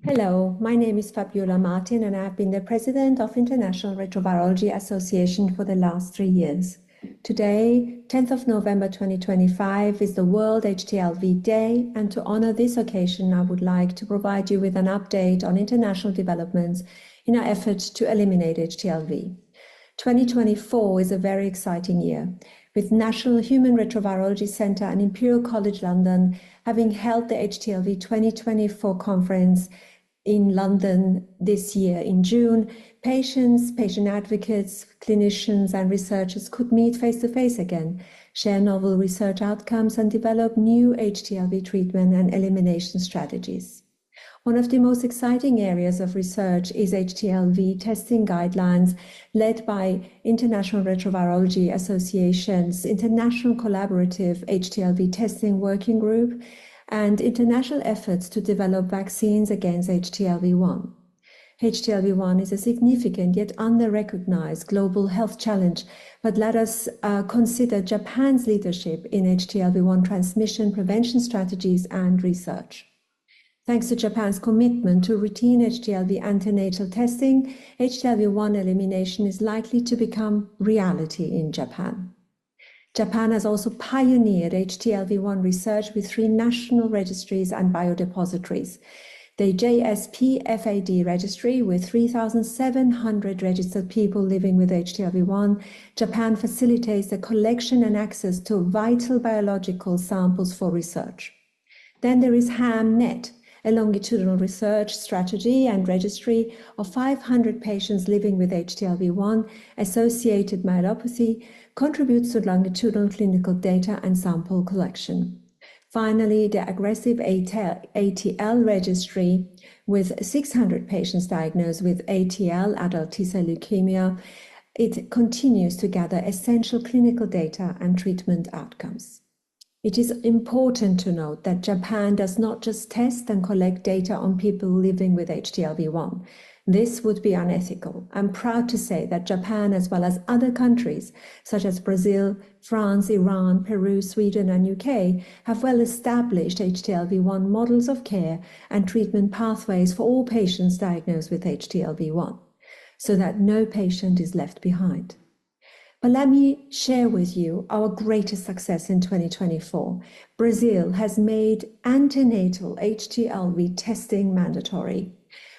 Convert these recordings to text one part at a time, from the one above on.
Hello, my name is Fabiola Martin and I've been the president of International Retrovirology Association for the last 3 years. Today, 10th of November 2025, is the World HTLV Day, and to honor this occasion, I would like to provide you with an update on international developments in our effort to eliminate HTLV. 2024 is a very exciting year, with National Human Retrovirology Centre and Imperial College London having held the HTLV 2024 conference in London this year in June. Patients, patient advocates, clinicians and researchers could meet face-to-face again, share novel research outcomes and develop new HTLV treatment and elimination strategies. One of the most exciting areas of research is HTLV testing guidelines led by International Retrovirology Association's International Collaborative HTLV Testing Working Group and international efforts to develop vaccines against HTLV-1. HTLV-1 is a significant yet under-recognized global health challenge, but let us consider Japan's leadership in HTLV-1 transmission prevention strategies and research. Thanks to Japan's commitment to routine HTLV antenatal testing, HTLV-1 elimination is likely to become reality in Japan. Japan has also pioneered HTLV-1 research with 3 national registries and biodepositories. The JSP-FAD registry, with 3,700 registered people living with HTLV-1, Japan facilitates the collection and access to vital biological samples for research. Then there is HAMNet, a longitudinal research strategy and registry of 500 patients living with HTLV-1 associated myelopathy, contributes to longitudinal clinical data and sample collection. Finally, the aggressive ATL registry, with 600 patients diagnosed with ATL, adult T-cell leukemia, it continues to gather essential clinical data and treatment outcomes. It is important to note that Japan does not just test and collect data on people living with HTLV-1. This would be unethical. I'm proud to say that Japan, as well as other countries such as Brazil, France, Iran, Peru, Sweden, and UK, have well-established HTLV-1 models of care and treatment pathways for all patients diagnosed with HTLV-1, so that no patient is left behind. But let me share with you our greatest success in 2024. Brazil has made antenatal HTLV testing mandatory.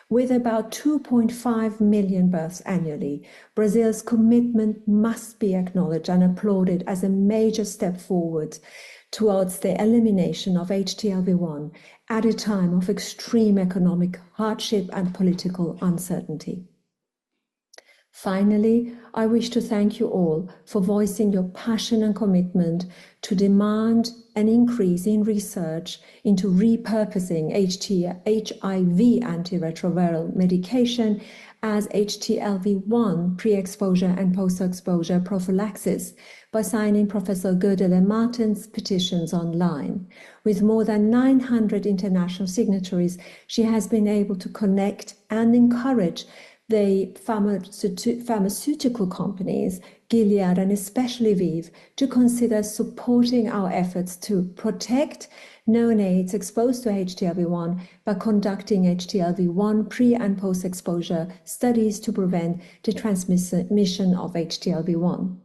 With about 2.5 million births annually, Brazil's commitment must be acknowledged and applauded as a major step forward towards the elimination of HTLV-1 at a time of extreme economic hardship and political uncertainty. Finally, I wish to thank you all for voicing your passion and commitment to demand an increase in research into repurposing HIV antiretroviral medication as HTLV-1 pre-exposure and post-exposure prophylaxis by signing Professor Gödele Martin's petitions online. With more than 900 international signatories, she has been able to connect and encourage the pharmaceutical companies, Gilead and especially ViiV, to consider supporting our efforts to protect neonates exposed to HTLV-1 by conducting HTLV-1 pre- and post-exposure studies to prevent the transmission of HTLV-1.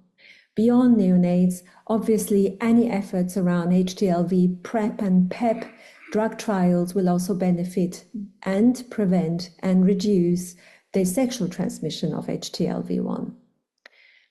Beyond neonates, obviously, any efforts around HTLV PrEP and PEP drug trials will also benefit and prevent and reduce the sexual transmission of HTLV-1.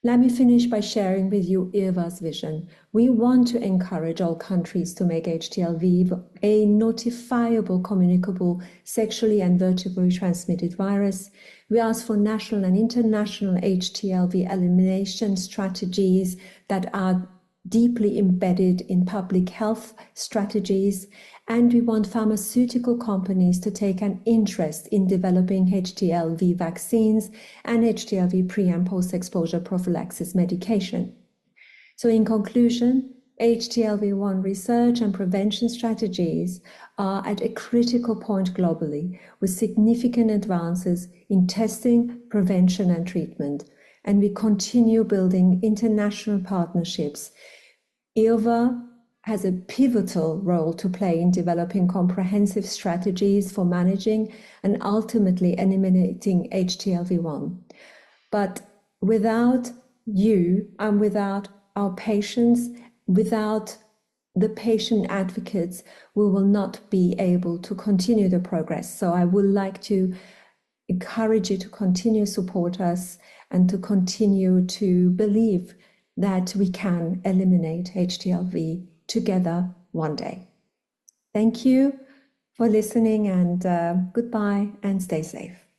Let me finish by sharing with you IHRVA's vision. We want to encourage all countries to make HTLV a notifiable, communicable, sexually and vertebrally transmitted virus. We ask for national and international HTLV elimination strategies that are deeply embedded in public health strategies, and we want pharmaceutical companies to take an interest in developing HTLV vaccines and HTLV pre- and post-exposure prophylaxis medication. So in conclusion, HTLV-1 research and prevention strategies are at a critical point globally, with significant advances in testing, prevention and treatment, and we continue building international partnerships. IHRVA has a pivotal role to play in developing comprehensive strategies for managing and ultimately eliminating HTLV-1. But without you and without our patients, without the patient advocates, we will not be able to continue the progress. So I would like to encourage you to continue support us and to continue to believe that we can eliminate HTLV together one day. Thank you for listening, and goodbye and stay safe.